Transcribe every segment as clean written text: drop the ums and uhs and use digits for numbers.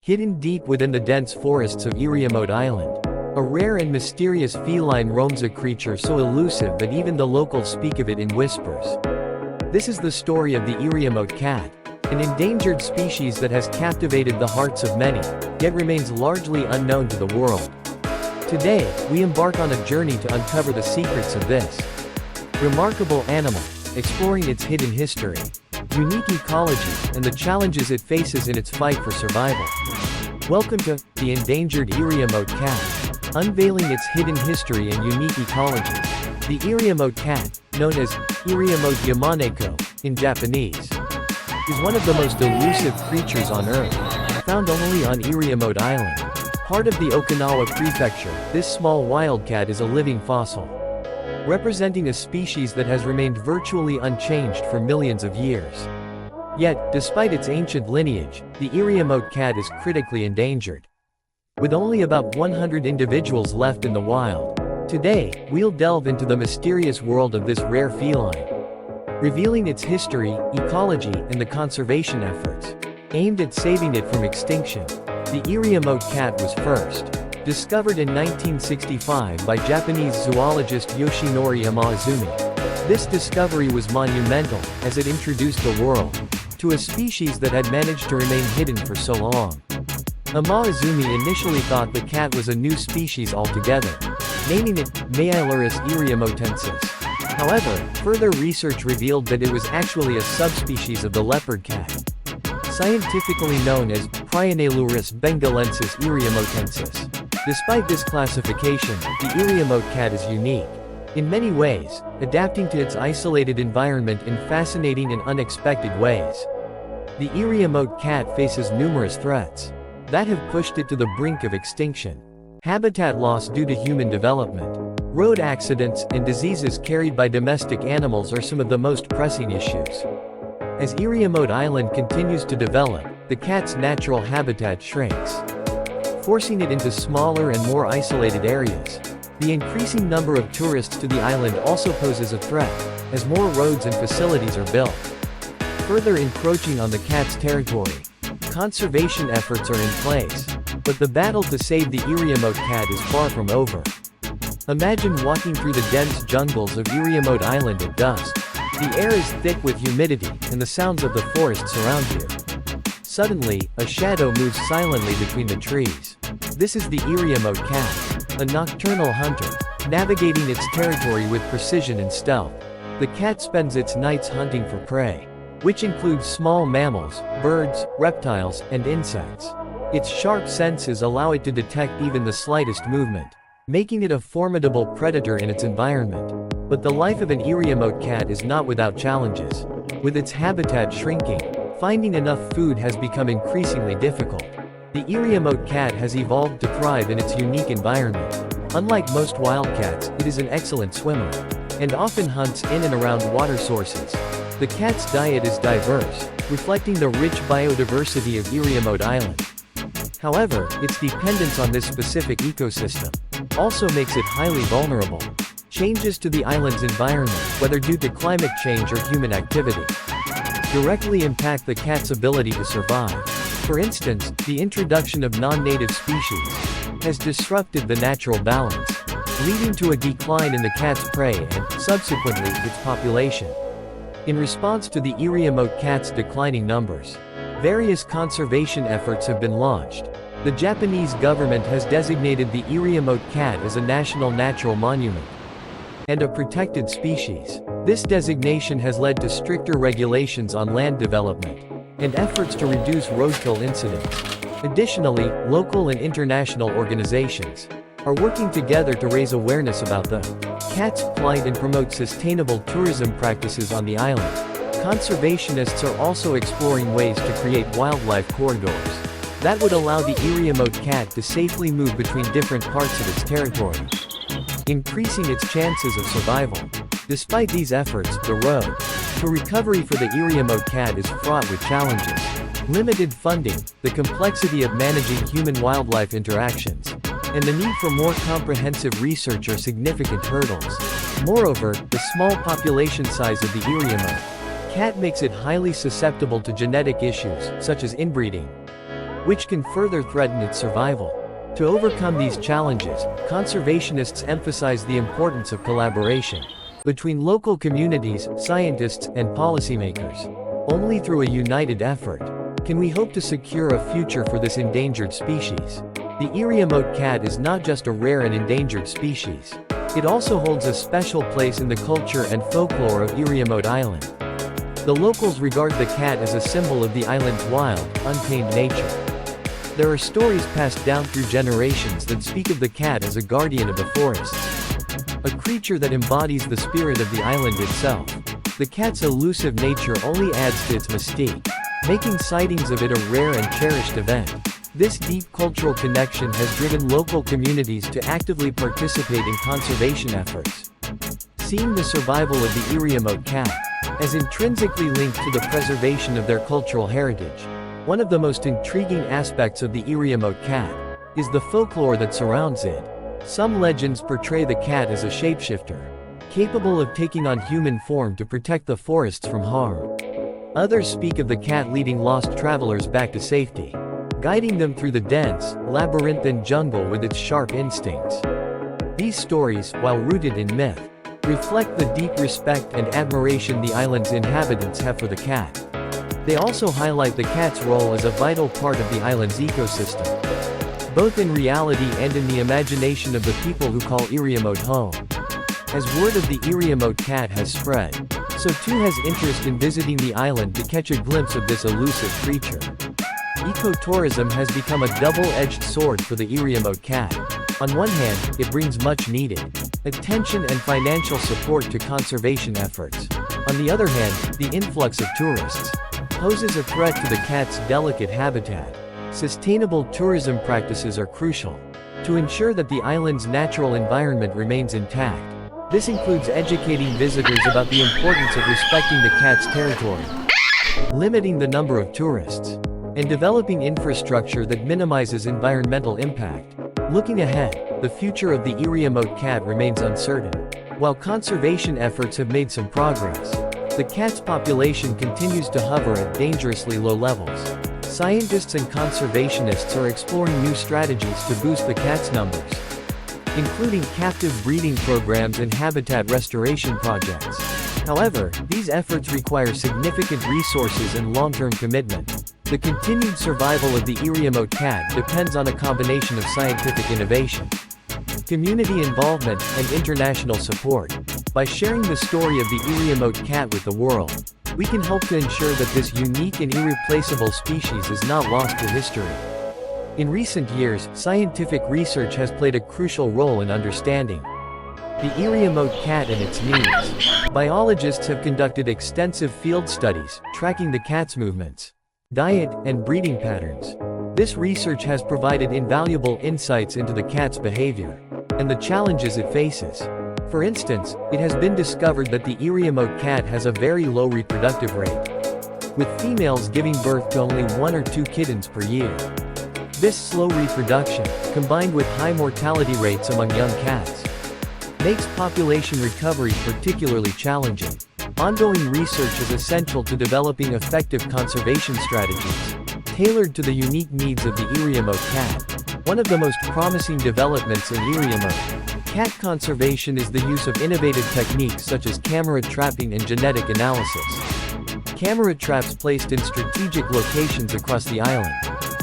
Hidden deep within the dense forests of Iriomote Island, a rare and mysterious feline roams, a creature so elusive that even the locals speak of it in whispers. This is the story of the Iriomote cat, an endangered species that has captivated the hearts of many, yet remains largely unknown to the world. Today, we embark on a journey to uncover the secrets of this remarkable animal, exploring its hidden history, unique ecology, and the challenges it faces in its fight for survival. Welcome to the Endangered Iriomote Cat, unveiling its hidden history and unique ecology. The Iriomote cat, known as Iriomote Yamaneko in Japanese, is one of the most elusive creatures on Earth, found only on Iriomote Island. Part of the Okinawa prefecture, this small wildcat is a living fossil, representing a species that has remained virtually unchanged for millions of years. Yet, despite its ancient lineage, the Iriomote cat is critically endangered, with only about 100 individuals left in the wild. Today, we'll delve into the mysterious world of this rare feline, revealing its history, ecology, and the conservation efforts aimed at saving it from extinction. The Iriomote cat was first discovered in 1965 by Japanese zoologist Yoshinori Amaizumi. This discovery was monumental, as it introduced the world to a species that had managed to remain hidden for so long. Amaizumi initially thought the cat was a new species altogether, naming it Mailurus iriomotensis. However, further research revealed that it was actually a subspecies of the leopard cat, scientifically known as Prionailurus bengalensis iriomotensis. Despite this classification, the Iriomote cat is unique in many ways, adapting to its isolated environment in fascinating and unexpected ways. The Iriomote cat faces numerous threats that have pushed it to the brink of extinction. Habitat loss due to human development, road accidents, and diseases carried by domestic animals are some of the most pressing issues. As Iriomote Island continues to develop, the cat's natural habitat shrinks, forcing it into smaller and more isolated areas. The increasing number of tourists to the island also poses a threat, as more roads and facilities are built, further encroaching on the cat's territory. Conservation efforts are in place, but the battle to save the Iriomote cat is far from over. Imagine walking through the dense jungles of Iriomote Island at dusk. The air is thick with humidity, and the sounds of the forest surround you. Suddenly, a shadow moves silently between the trees. This is the Iriomote cat, a nocturnal hunter, navigating its territory with precision and stealth. The cat spends its nights hunting for prey, which includes small mammals, birds, reptiles, and insects. Its sharp senses allow it to detect even the slightest movement, making it a formidable predator in its environment. But the life of an Iriomote cat is not without challenges. With its habitat shrinking, finding enough food has become increasingly difficult. The Iriomote cat has evolved to thrive in its unique environment. Unlike most wildcats, it is an excellent swimmer, and often hunts in and around water sources. The cat's diet is diverse, reflecting the rich biodiversity of Iriomote Island. However, its dependence on this specific ecosystem also makes it highly vulnerable. Changes to the island's environment, whether due to climate change or human activity, directly impact the cat's ability to survive. For instance, the introduction of non-native species has disrupted the natural balance, leading to a decline in the cat's prey and, subsequently, its population. In response to the Iriomote cat's declining numbers, various conservation efforts have been launched. The Japanese government has designated the Iriomote cat as a national natural monument and a protected species. This designation has led to stricter regulations on land development and efforts to reduce roadkill incidents. Additionally, local and international organizations are working together to raise awareness about the cat's plight and promote sustainable tourism practices on the island. Conservationists are also exploring ways to create wildlife corridors that would allow the Iriomote cat to safely move between different parts of its territory, increasing its chances of survival. Despite these efforts, the road to recovery for the Iriomote cat is fraught with challenges. Limited funding, the complexity of managing human-wildlife interactions, and the need for more comprehensive research are significant hurdles. Moreover, the small population size of the Iriomote cat makes it highly susceptible to genetic issues, such as inbreeding, which can further threaten its survival. To overcome these challenges, conservationists emphasize the importance of collaboration between local communities, scientists, and policymakers. Only through a united effort can we hope to secure a future for this endangered species. The Iriomote cat is not just a rare and endangered species. It also holds a special place in the culture and folklore of Iriomote Island. The locals regard the cat as a symbol of the island's wild, untamed nature. There are stories passed down through generations that speak of the cat as a guardian of the forests, a creature that embodies the spirit of the island itself. The cat's elusive nature only adds to its mystique, making sightings of it a rare and cherished event. This deep cultural connection has driven local communities to actively participate in conservation efforts, seeing the survival of the Iriomote cat as intrinsically linked to the preservation of their cultural heritage. One of the most intriguing aspects of the Iriomote cat is the folklore that surrounds it. Some legends portray the cat as a shapeshifter, capable of taking on human form to protect the forests from harm. Others speak of the cat leading lost travelers back to safety, guiding them through the dense, labyrinthine jungle with its sharp instincts. These stories, while rooted in myth, reflect the deep respect and admiration the island's inhabitants have for the cat. They also highlight the cat's role as a vital part of the island's ecosystem, both in reality and in the imagination of the people who call Iriomote home. As word of the Iriomote cat has spread, so too has interest in visiting the island to catch a glimpse of this elusive creature. Ecotourism has become a double-edged sword for the Iriomote cat. On one hand, it brings much-needed attention and financial support to conservation efforts. On the other hand, the influx of tourists poses a threat to the cat's delicate habitat. Sustainable tourism practices are crucial to ensure that the island's natural environment remains intact. This includes educating visitors about the importance of respecting the cat's territory, limiting the number of tourists, and developing infrastructure that minimizes environmental impact. Looking ahead, the future of the Iriomote cat remains uncertain. While conservation efforts have made some progress, the cat's population continues to hover at dangerously low levels. Scientists and conservationists are exploring new strategies to boost the cat's numbers, including captive breeding programs and habitat restoration projects. However, these efforts require significant resources and long-term commitment. The continued survival of the Iriomote cat depends on a combination of scientific innovation, community involvement, and international support. By sharing the story of the Iriomote cat with the world, we can help to ensure that this unique and irreplaceable species is not lost to history. In recent years, scientific research has played a crucial role in understanding the Iriomote cat and its needs. Biologists have conducted extensive field studies, tracking the cat's movements, diet, and breeding patterns. This research has provided invaluable insights into the cat's behavior and the challenges it faces. For instance, it has been discovered that the Iriomote cat has a very low reproductive rate, with females giving birth to only 1 or 2 kittens per year. This slow reproduction, combined with high mortality rates among young cats, makes population recovery particularly challenging. Ongoing research is essential to developing effective conservation strategies tailored to the unique needs of the Iriomote cat. One of the most promising developments in Iriomote cat conservation is the use of innovative techniques such as camera trapping and genetic analysis. Camera traps placed in strategic locations across the island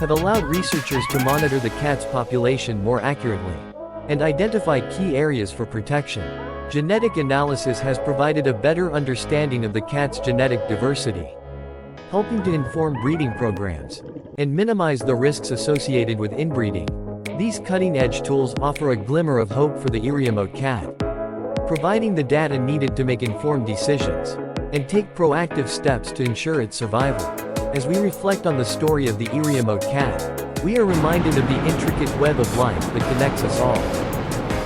have allowed researchers to monitor the cat's population more accurately and identify key areas for protection. Genetic analysis has provided a better understanding of the cat's genetic diversity, helping to inform breeding programs and minimize the risks associated with inbreeding. These cutting-edge tools offer a glimmer of hope for the Iriomote cat, providing the data needed to make informed decisions and take proactive steps to ensure its survival. As we reflect on the story of the Iriomote cat, we are reminded of the intricate web of life that connects us all.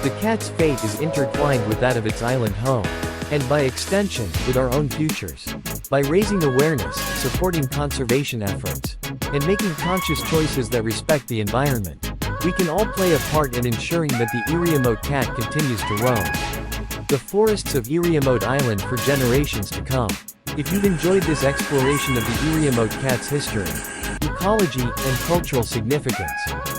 The cat's fate is intertwined with that of its island home, and by extension, with our own futures. By raising awareness, supporting conservation efforts, and making conscious choices that respect the environment, we can all play a part in ensuring that the Iriomote cat continues to roam the forests of Iriomote Island for generations to come. If you've enjoyed this exploration of the Iriomote cat's history, ecology, and cultural significance.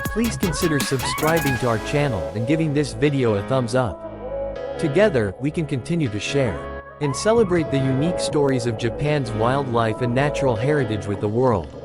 Please consider subscribing to our channel and giving this video a thumbs up. Together, we can continue to share and celebrate the unique stories of Japan's wildlife and natural heritage with the world.